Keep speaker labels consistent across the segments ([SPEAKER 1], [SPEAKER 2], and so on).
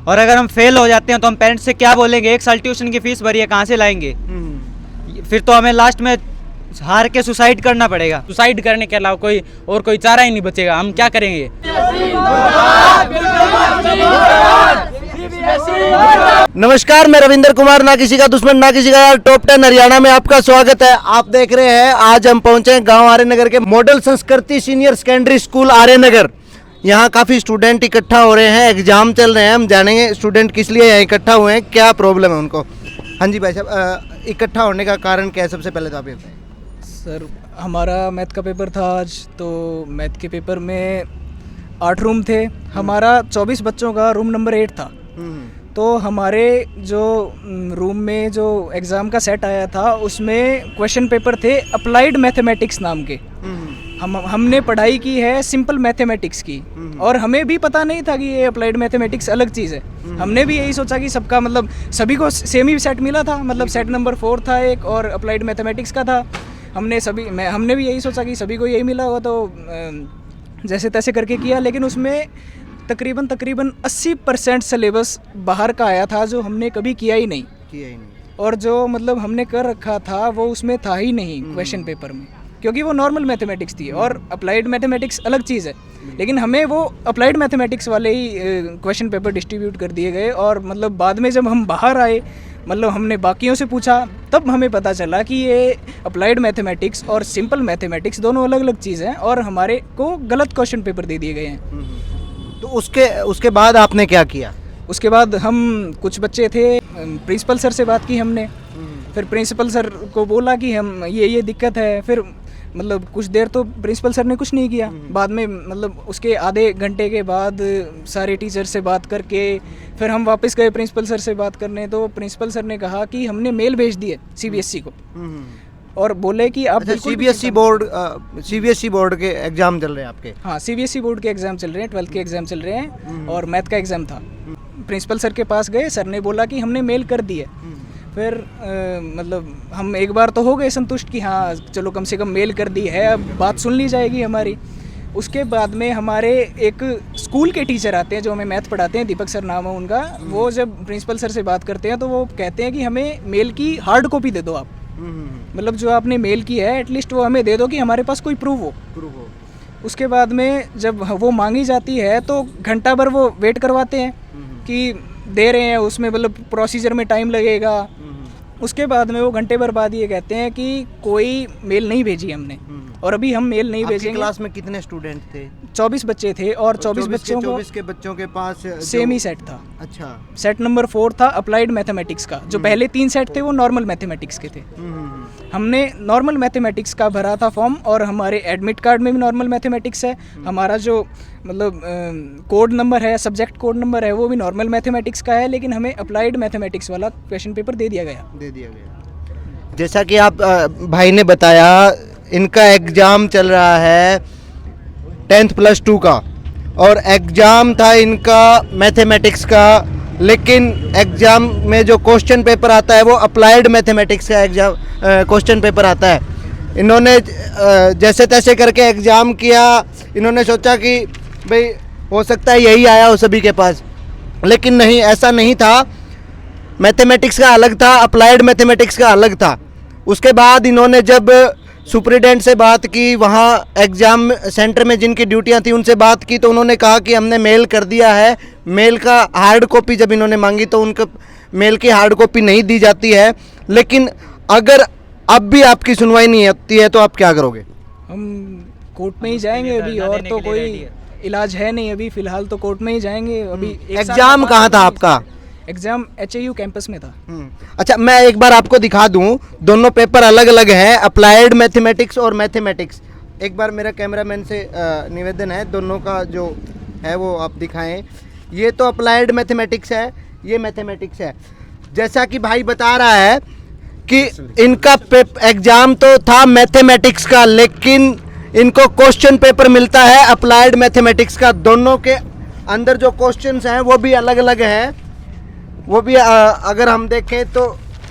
[SPEAKER 1] और अगर हम फेल हो जाते हैं तो हम पेरेंट्स से क्या बोलेंगे? 1 साल ट्यूशन की फीस भरी है, कहाँ से लाएंगे? फिर तो हमें लास्ट में हार के सुसाइड करना पड़ेगा।
[SPEAKER 2] सुसाइड करने के अलावा कोई चारा ही नहीं बचेगा। हम क्या करेंगे?
[SPEAKER 3] नमस्कार, मैं रविंद्र कुमार, ना किसी का दुश्मन ना किसी का यार, टॉप 10 हरियाणा में आपका स्वागत है। आप देख रहे हैं आज हम पहुंचे हैं गांव आर्यनगर के मॉडल संस्कृति सीनियर सेकेंडरी स्कूल आर्यनगर। यहाँ काफी स्टूडेंट इकट्ठा हो रहे हैं, एग्जाम चल रहे हैं। हम जानेंगे स्टूडेंट किस लिए यहाँ इकट्ठा हुए हैं, क्या प्रॉब्लम है उनको। हाँ जी भाई साहब, इकट्ठा होने का कारण क्या है? सबसे पहले तो आप ये बताएं।
[SPEAKER 4] सर, हमारा मैथ का पेपर था आज, तो मैथ के पेपर में 8 रूम थे। हमारा 24 बच्चों का रूम नंबर 8 था। तो हमारे जो रूम में जो एग्ज़ाम का सेट आया था उसमें क्वेश्चन पेपर थे अप्लाइड मैथमेटिक्स नाम के। हमने पढ़ाई की है सिंपल मैथमेटिक्स की, और हमें भी पता नहीं था कि ये अप्लाइड मैथमेटिक्स अलग चीज़ है। हमने भी यही सोचा कि सबका मतलब सभी को सेम ही सेट मिला था, मतलब सेट नंबर 4 था एक, और अप्लाइड मैथमेटिक्स का था। हमने भी यही सोचा कि सभी को यही मिला होगा, तो जैसे तैसे करके किया। लेकिन उसमें तकरीबन 80% सिलेबस बाहर का आया था, जो हमने कभी किया ही नहीं। और जो मतलब हमने कर रखा था वो उसमें था ही नहीं क्वेश्चन पेपर में, क्योंकि वो नॉर्मल मैथमेटिक्स थी और अप्लाइड मैथमेटिक्स अलग चीज़ है। लेकिन हमें वो अप्लाइड मैथमेटिक्स वाले ही क्वेश्चन पेपर डिस्ट्रीब्यूट कर दिए गए। और मतलब बाद में जब हम बाहर आए, मतलब हमने बाकियों से पूछा, तब हमें पता चला कि ये अप्लाइड मैथमेटिक्स और सिंपल मैथमेटिक्स दोनों अलग अलग चीज़ हैं, और हमारे को गलत क्वेश्चन पेपर दे दिए गए हैं।
[SPEAKER 3] तो उसके बाद आपने क्या किया?
[SPEAKER 4] उसके बाद हम कुछ बच्चे थे, प्रिंसिपल सर से बात की हमने। फिर प्रिंसिपल सर को बोला कि हम ये दिक्कत है। फिर मतलब कुछ देर तो प्रिंसिपल सर ने कुछ नहीं किया। बाद में मतलब उसके आधे घंटे के बाद सारे टीचर से बात करके फिर हम वापस गए प्रिंसिपल सर से बात करने। तो प्रिंसिपल सर ने कहा कि हमने मेल भेज दी है सीबीएसई को, और बोले कि आप
[SPEAKER 3] सीबीएसई बोर्ड के एग्जाम चल रहे हैं आपके?
[SPEAKER 4] हाँ, सीबीएसई बोर्ड के एग्जाम चल रहे हैं, 12th के एग्जाम चल रहे हैं, और मैथ का एग्जाम था। प्रिंसिपल सर के पास गए, सर ने बोला कि हमने मेल कर दी है। फिर मतलब हम एक बार तो हो गए संतुष्ट कि हाँ चलो कम से कम मेल कर दी है, अब बात सुन ली जाएगी हमारी। उसके बाद में हमारे एक स्कूल के टीचर आते हैं जो हमें मैथ पढ़ाते हैं, दीपक सर नाम है उनका। वो जब प्रिंसिपल सर से बात करते हैं तो वो कहते हैं कि हमें मेल की हार्ड कॉपी दे दो आप, मतलब जो आपने मेल की है एटलीस्ट वो हमें दे दो कि हमारे पास कोई प्रूफ हो। उसके बाद में जब वो मांगी जाती है तो घंटा भर वो वेट करवाते हैं कि दे रहे हैं, उसमें मतलब प्रोसीजर में टाइम लगेगा। उसके बाद में वो घंटे भर बाद ये कहते हैं कि कोई मेल नहीं भेजी हमने, और अभी हम मेल नहीं भेजेंगे।
[SPEAKER 3] क्लास में कितने स्टूडेंट थे?
[SPEAKER 4] 24 बच्चे थे, और 24
[SPEAKER 3] बच्चों के पास
[SPEAKER 4] सेम ही सेट था।
[SPEAKER 3] अच्छा,
[SPEAKER 4] सेट नंबर 4 था अप्लाइड मैथमेटिक्स का। जो पहले 3 सेट थे वो नॉर्मल मैथमेटिक्स के थे। हमने नॉर्मल मैथमेटिक्स का भरा था फॉर्म, और हमारे एडमिट कार्ड में भी नॉर्मल मैथमेटिक्स है। हमारा जो मतलब कोड नंबर है, सब्जेक्ट कोड नंबर है, वो भी नॉर्मल मैथमेटिक्स का है। लेकिन हमें अप्लाइड मैथमेटिक्स वाला क्वेश्चन पेपर दे दिया गया।
[SPEAKER 3] जैसा कि आप भाई ने बताया, इनका एग्जाम चल रहा है 10th प्लस 2 का, और एग्जाम था इनका मैथमेटिक्स का। लेकिन एग्जाम में जो क्वेश्चन पेपर आता है वो अप्लाइड मैथमेटिक्स का एग्जाम क्वेश्चन पेपर आता है। इन्होंने जैसे तैसे करके एग्ज़ाम किया। इन्होंने सोचा कि भाई हो सकता है यही आया हो सभी के पास, लेकिन नहीं, ऐसा नहीं था। मैथमेटिक्स का अलग था, अप्लाइड मैथमेटिक्स का अलग था। उसके बाद इन्होंने जब सुपरिटेंडेंट से बात की, वहाँ एग्ज़ाम सेंटर में जिनकी ड्यूटियाँ थी उनसे बात की, तो उन्होंने कहा कि हमने मेल कर दिया है। मेल का हार्ड कॉपी जब इन्होंने मांगी तो उनको मेल की हार्ड कॉपी नहीं दी जाती है। लेकिन अगर अब भी आपकी सुनवाई नहीं होती है तो आप क्या करोगे?
[SPEAKER 4] हम कोर्ट में ही जाएंगे अभी, और तो कोई इलाज है नहीं अभी फ़िलहाल, तो कोर्ट में ही जाएंगे अभी।
[SPEAKER 3] एग्ज़ाम कहाँ था आपका?
[SPEAKER 4] एग्ज़ाम HAU कैंपस में था।
[SPEAKER 3] अच्छा, मैं एक बार आपको दिखा दूं, दोनों पेपर अलग अलग हैं, अप्लाइड मैथमेटिक्स और मैथमेटिक्स। एक बार मेरा कैमरामैन से निवेदन है, दोनों का जो है वो आप दिखाएं। ये तो अप्लाइड मैथमेटिक्स है, ये मैथमेटिक्स है। जैसा कि भाई बता रहा है कि इनका एग्ज़ाम तो था मैथमेटिक्स का, लेकिन इनको क्वेश्चन पेपर मिलता है अप्लाइड मैथमेटिक्स का। दोनों के अंदर जो क्वेश्चंस हैं वो भी अलग अलग हैं। वो भी अगर हम देखें तो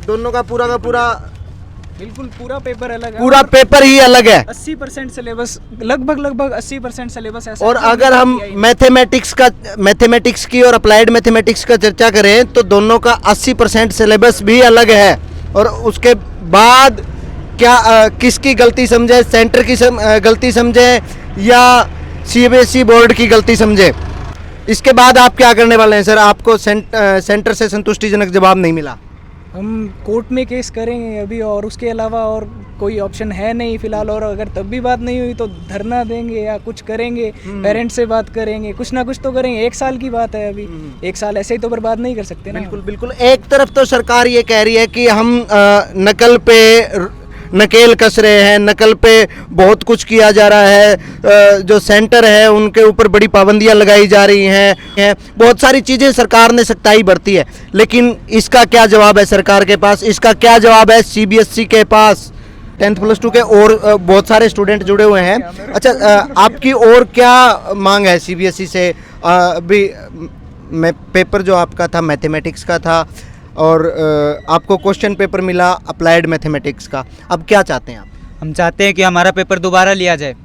[SPEAKER 3] दोनों का पूरा
[SPEAKER 4] बिल्कुल पूरा पेपर अलग है,
[SPEAKER 3] पूरा पेपर ही अलग है।
[SPEAKER 4] 80% सिलेबस, लगभग 80% सिलेबस ऐसा
[SPEAKER 3] और
[SPEAKER 4] है कि
[SPEAKER 3] अगर हम मैथमेटिक्स की और अप्लाइड मैथमेटिक्स का चर्चा करें तो दोनों का 80% सिलेबस भी अलग है। और उसके बाद क्या किसकी गलती समझे, सेंटर की गलती समझे या सीबीएसई बोर्ड की गलती समझे, इसके बाद आप क्या करने वाले हैं सर? आपको सेंटर से संतुष्टिजनक जवाब नहीं मिला,
[SPEAKER 4] हम कोर्ट में केस करेंगे अभी, और उसके अलावा और कोई ऑप्शन है नहीं फिलहाल। और अगर तब भी बात नहीं हुई तो धरना देंगे या कुछ करेंगे, पेरेंट्स से बात करेंगे, कुछ ना कुछ तो करेंगे। 1 साल की बात है अभी, 1 साल ऐसे ही तो बर्बाद नहीं कर सकते ना।
[SPEAKER 3] बिल्कुल बिल्कुल। एक तरफ तो सरकार ये कह रही है कि हम नकल पे नकेल कस रहे हैं, नकल पे बहुत कुछ किया जा रहा है, जो सेंटर है उनके ऊपर बड़ी पाबंदियां लगाई जा रही हैं, बहुत सारी चीज़ें सरकार ने सख्ताई बरती है। लेकिन इसका क्या जवाब है सरकार के पास, इसका क्या जवाब है सीबीएसई के पास? 10th प्लस 2 के और बहुत सारे स्टूडेंट जुड़े हुए हैं। अच्छा, आपकी और क्या मांग है सीबीएसई से? अभी पेपर जो आपका था मैथमेटिक्स का था और आपको क्वेश्चन पेपर मिला अप्लाइड मैथमेटिक्स का, अब क्या चाहते हैं आप?
[SPEAKER 1] हम चाहते हैं कि हमारा पेपर दोबारा लिया जाए।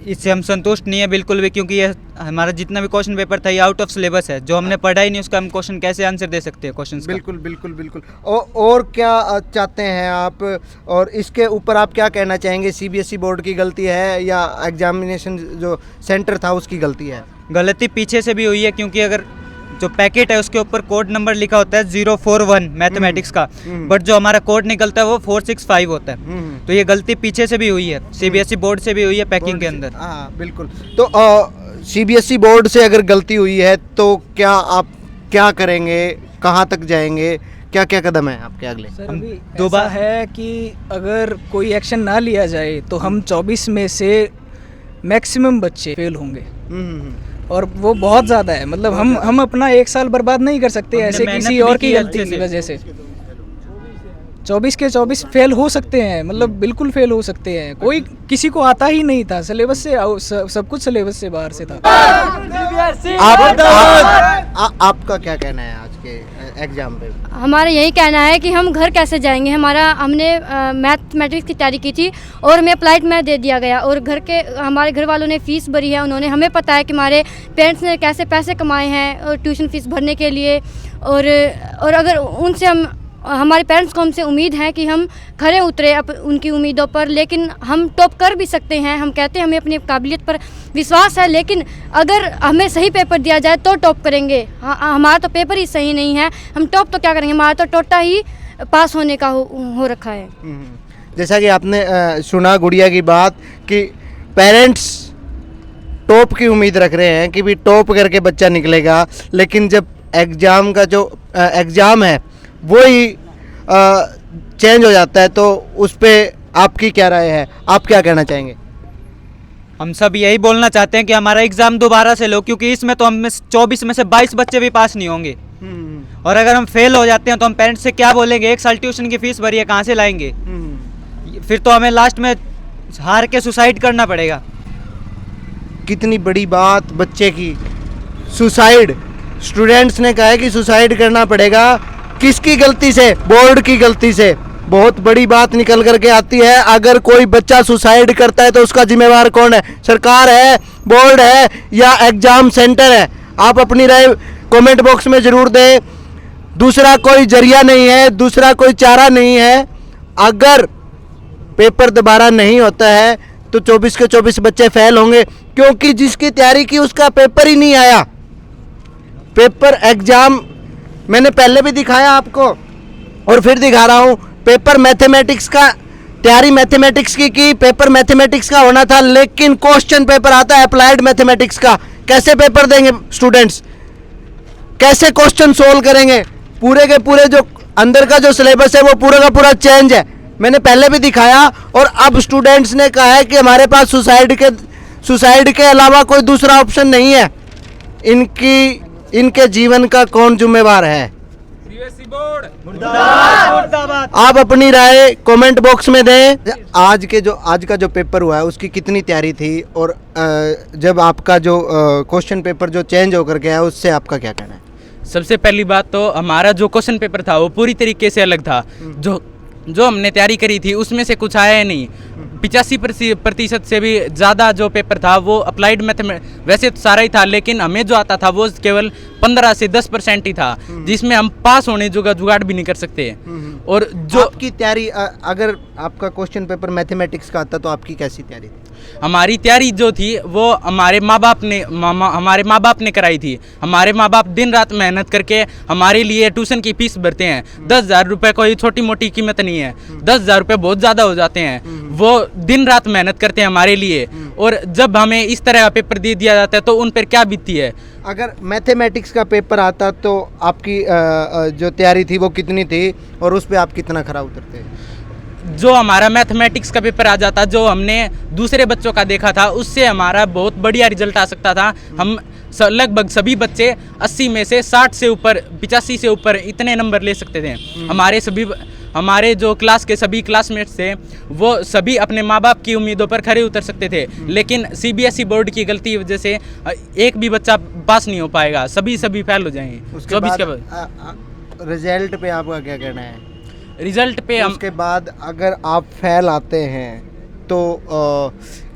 [SPEAKER 1] इससे हम संतुष्ट नहीं है बिल्कुल भी, क्योंकि ये हमारा जितना भी क्वेश्चन पेपर था ये आउट ऑफ सिलेबस है। जो हमने पढ़ा ही नहीं उसका हम क्वेश्चन कैसे आंसर दे सकते हैं क्वेश्चन?
[SPEAKER 3] बिल्कुल बिल्कुल बिल्कुल। और क्या चाहते हैं आप, और इसके ऊपर आप क्या कहना चाहेंगे? सीबीएसई बोर्ड की गलती है या एग्जामिनेशन जो सेंटर था उसकी गलती है?
[SPEAKER 1] गलती पीछे से भी हुई है, क्योंकि अगर जो पैकेट है उसके ऊपर कोड नंबर लिखा होता है 041 मैथमेटिक्स का, बट जो हमारा कोड निकलता है वो 465 होता है। तो ये गलती पीछे से भी हुई है, सीबीएसई बोर्ड से भी हुई है पैकिंग के अंदर।
[SPEAKER 3] हाँ बिल्कुल। तो सीबीएसई बोर्ड से अगर गलती हुई है तो क्या आप क्या करेंगे, कहाँ तक जाएंगे, क्या क्या कदम है आपके अगले?
[SPEAKER 4] सर अभी ऐसा है कि अगर कोई एक्शन ना लिया जाए तो हम 24 में से मैक्सिमम बच्चे फेल होंगे, और वो बहुत ज़्यादा है। मतलब हम अपना 1 साल बर्बाद नहीं कर सकते ऐसे किसी और की गलती की वजह से। 24 के 24 फेल हो सकते हैं, मतलब बिल्कुल फेल हो सकते हैं। कोई किसी को आता ही नहीं था, सिलेबस से सब कुछ सिलेबस से बाहर से था।
[SPEAKER 3] आपका क्या कहना है आज के एग्जाम पे?
[SPEAKER 5] हमारा यही कहना है कि हम घर कैसे जाएंगे। हमने मैथमेटिक्स की तैयारी की थी और हमें अप्लाइड मैथ दे दिया गया, और हमारे घर वालों ने फ़ीस भरी है। उन्होंने हमें पता है कि हमारे पेरेंट्स ने कैसे पैसे कमाए हैं और ट्यूशन फ़ीस भरने के लिए, और अगर उनसे हमारे पेरेंट्स को हमसे उम्मीद है कि हम खरे उतरे उनकी उम्मीदों पर। लेकिन हम टॉप कर भी सकते हैं, हम कहते हैं हमें अपनी काबिलियत पर विश्वास है, लेकिन अगर हमें सही पेपर दिया जाए तो टॉप करेंगे। हमारा तो पेपर ही सही नहीं है, हम टॉप तो क्या करेंगे? हमारा तो टोटा ही पास होने का हो रखा है।
[SPEAKER 3] जैसा कि आपने सुना गुड़िया की बात कि पेरेंट्स टॉप की उम्मीद रख रहे हैं कि भी टॉप करके बच्चा निकलेगा, लेकिन जब एग्ज़ाम का जो एग्ज़ाम है वो ही चेंज हो जाता है, तो उस पर आपकी क्या राय है? आप क्या कहना चाहेंगे?
[SPEAKER 1] हम सब यही बोलना चाहते हैं कि हमारा एग्ज़ाम दोबारा से लो, क्योंकि इसमें तो हम 24 में से 22 बच्चे भी पास नहीं होंगे। और अगर हम फेल हो जाते हैं तो हम पेरेंट्स से क्या बोलेंगे? 1 साल ट्यूशन की फीस भरी है, कहाँ से लाएंगे? फिर तो हमें लास्ट में हार के सुसाइड करना पड़ेगा।
[SPEAKER 3] कितनी बड़ी बात बच्चे की, सुसाइड। स्टूडेंट्स ने कहा है कि सुसाइड करना पड़ेगा। किसकी गलती से? बोर्ड की गलती से। बहुत बड़ी बात निकल करके आती है। अगर कोई बच्चा सुसाइड करता है तो उसका जिम्मेवार कौन है? सरकार है, बोर्ड है या एग्जाम सेंटर है? आप अपनी राय कमेंट बॉक्स में ज़रूर दें। दूसरा कोई जरिया नहीं है, दूसरा कोई चारा नहीं है। अगर पेपर दोबारा नहीं होता है तो 24 के 24 बच्चे फेल होंगे, क्योंकि जिसकी तैयारी की उसका पेपर ही नहीं आया। पेपर एग्जाम मैंने पहले भी दिखाया आपको और फिर दिखा रहा हूँ। पेपर मैथमेटिक्स का तैयारी मैथमेटिक्स की पेपर मैथमेटिक्स का होना था, लेकिन क्वेश्चन पेपर आता है अप्लाइड मैथमेटिक्स का। कैसे पेपर देंगे स्टूडेंट्स? कैसे क्वेश्चन सोल्व करेंगे? पूरे के पूरे जो अंदर का जो सिलेबस है वो पूरा का पूरा चेंज है। मैंने पहले भी दिखाया, और अब स्टूडेंट्स ने कहा है कि हमारे पास सुसाइड के अलावा कोई दूसरा ऑप्शन नहीं है। इनके जीवन का कौन जिम्मेवार है?
[SPEAKER 2] सीबीएसई बोर्ड
[SPEAKER 1] मुर्दाबाद।
[SPEAKER 3] आप अपनी राय कमेंट बॉक्स में दें। आज का जो पेपर हुआ है उसकी कितनी तैयारी थी, और जब आपका जो क्वेश्चन पेपर जो चेंज होकर गया है उससे आपका क्या कहना है?
[SPEAKER 2] सबसे पहली बात तो हमारा जो क्वेश्चन पेपर था वो पूरी तरीके से अलग था। जो जो हमने तैयारी करी थी उसमें से कुछ आया ही नहीं। 85% से भी ज़्यादा जो पेपर था वो अप्लाइड मैथमेटिक्स, वैसे तो सारा ही था लेकिन हमें जो आता था वो केवल 15 से 10% ही था, जिसमें हम पास होने जो जुगाड़ भी नहीं कर सकते। और जो
[SPEAKER 3] आपकी तैयारी अगर आपका क्वेश्चन पेपर मैथमेटिक्स का आता तो आपकी कैसी तैयारी थी?
[SPEAKER 2] हमारी तैयारी जो थी वो हमारे माँ बाप ने कराई थी। हमारे माँ बाप दिन रात मेहनत करके हमारे लिए ट्यूशन की फीस भरते हैं। 10,000 रुपये कोई छोटी मोटी कीमत नहीं है, 10,000 रुपये बहुत ज़्यादा हो जाते हैं। वो दिन रात मेहनत करते हैं हमारे लिए, और जब हमें इस तरह का पेपर दे दिया जाता है तो उन पर क्या बीतती है।
[SPEAKER 3] अगर मैथमेटिक्स का पेपर आता तो आपकी जो तैयारी थी वो कितनी थी और उस पर आप कितना खरा उतरते?
[SPEAKER 2] जो हमारा मैथमेटिक्स का पेपर आ जाता, जो हमने दूसरे बच्चों का देखा था, उससे हमारा बहुत बढ़िया रिजल्ट आ सकता था। हम लगभग सभी बच्चे 80 में से 60 से ऊपर, 85 से ऊपर इतने नंबर ले सकते थे। हमारे जो क्लास के सभी क्लासमेट्स थे वो सभी अपने माँ बाप की उम्मीदों पर खरे उतर सकते थे, लेकिन CBSE बोर्ड की गलती की वजह से एक भी बच्चा पास नहीं हो पाएगा, सभी फेल हो जाएंगे।
[SPEAKER 3] उसके बाद रिजल्ट पे आपका क्या कहना है?
[SPEAKER 2] रिजल्ट पे
[SPEAKER 3] उसके बाद अगर आप फेल आते हैं तो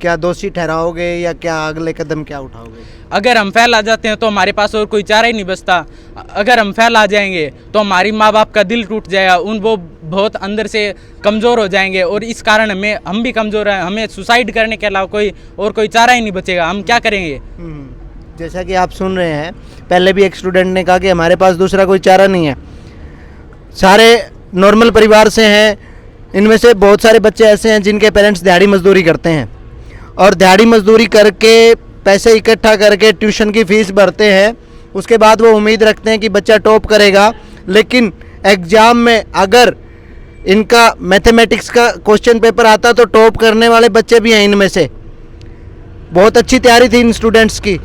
[SPEAKER 3] क्या दोषी ठहराओगे या क्या अगले कदम क्या उठाओगे?
[SPEAKER 2] अगर हम फेल आ जाते हैं तो हमारे पास और कोई चारा ही नहीं बचता। अगर हम फेल आ जाएंगे तो हमारी माँ बाप का दिल टूट जाएगा, वो बहुत अंदर से कमज़ोर हो जाएंगे, और इस कारण हम भी कमज़ोर हैं। हमें सुसाइड करने के अलावा कोई चारा ही नहीं बचेगा। हम क्या करेंगे?
[SPEAKER 3] जैसा कि आप सुन रहे हैं, पहले भी एक स्टूडेंट ने कहा कि हमारे पास दूसरा कोई चारा नहीं है। सारे नॉर्मल परिवार से हैं, इनमें से बहुत सारे बच्चे ऐसे हैं जिनके पेरेंट्स दिहाड़ी मजदूरी करते हैं और दिहाड़ी मजदूरी करके पैसे इकट्ठा करके ट्यूशन की फ़ीस भरते हैं। उसके बाद वो उम्मीद रखते हैं कि बच्चा टॉप करेगा, लेकिन एग्ज़ाम में अगर इनका मैथमेटिक्स का क्वेश्चन पेपर आता तो टॉप करने वाले बच्चे भी हैं इनमें से। बहुत अच्छी तैयारी थी इन स्टूडेंट्स की,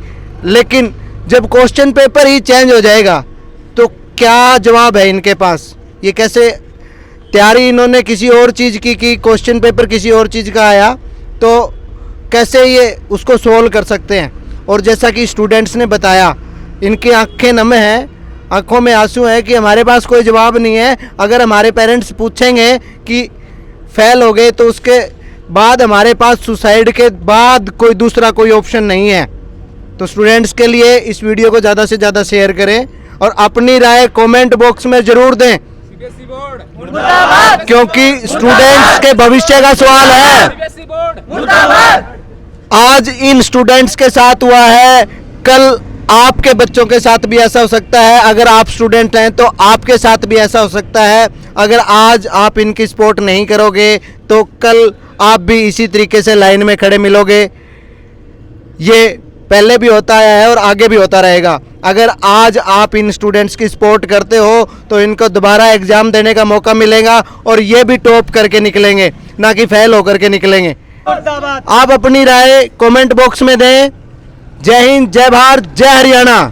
[SPEAKER 3] लेकिन जब क्वेश्चन पेपर ही चेंज हो जाएगा तो क्या जवाब है इनके पास? ये कैसे तैयारी इन्होंने किसी और चीज़ की क्वेश्चन पेपर किसी और चीज़ का आया तो कैसे ये उसको सोल्व कर सकते हैं? और जैसा कि स्टूडेंट्स ने बताया, इनकी आंखें नम हैं, आंखों में आंसू है कि हमारे पास कोई जवाब नहीं है। अगर हमारे पेरेंट्स पूछेंगे कि फेल हो गए तो उसके बाद हमारे पास सुसाइड के बाद कोई ऑप्शन नहीं है। तो स्टूडेंट्स के लिए इस वीडियो को ज़्यादा से ज़्यादा शेयर करें और अपनी राय कमेंट बॉक्स में ज़रूर दें, क्योंकि स्टूडेंट्स के भविष्य का सवाल है। आज इन स्टूडेंट्स के साथ हुआ है, कल आपके बच्चों के साथ भी ऐसा हो सकता है। अगर आप स्टूडेंट हैं तो आपके साथ भी ऐसा हो सकता है। अगर आज आप इनकी सपोर्ट नहीं करोगे तो कल आप भी इसी तरीके से लाइन में खड़े मिलोगे। ये पहले भी होता है और आगे भी होता रहेगा। अगर आज आप इन स्टूडेंट्स की सपोर्ट करते हो तो इनको दोबारा एग्ज़ाम देने का मौका मिलेगा और ये भी टॉप करके निकलेंगे, ना कि फेल होकर के निकलेंगे। आप अपनी राय कमेंट बॉक्स में दें। जय हिंद, जय भारत, जय हरियाणा।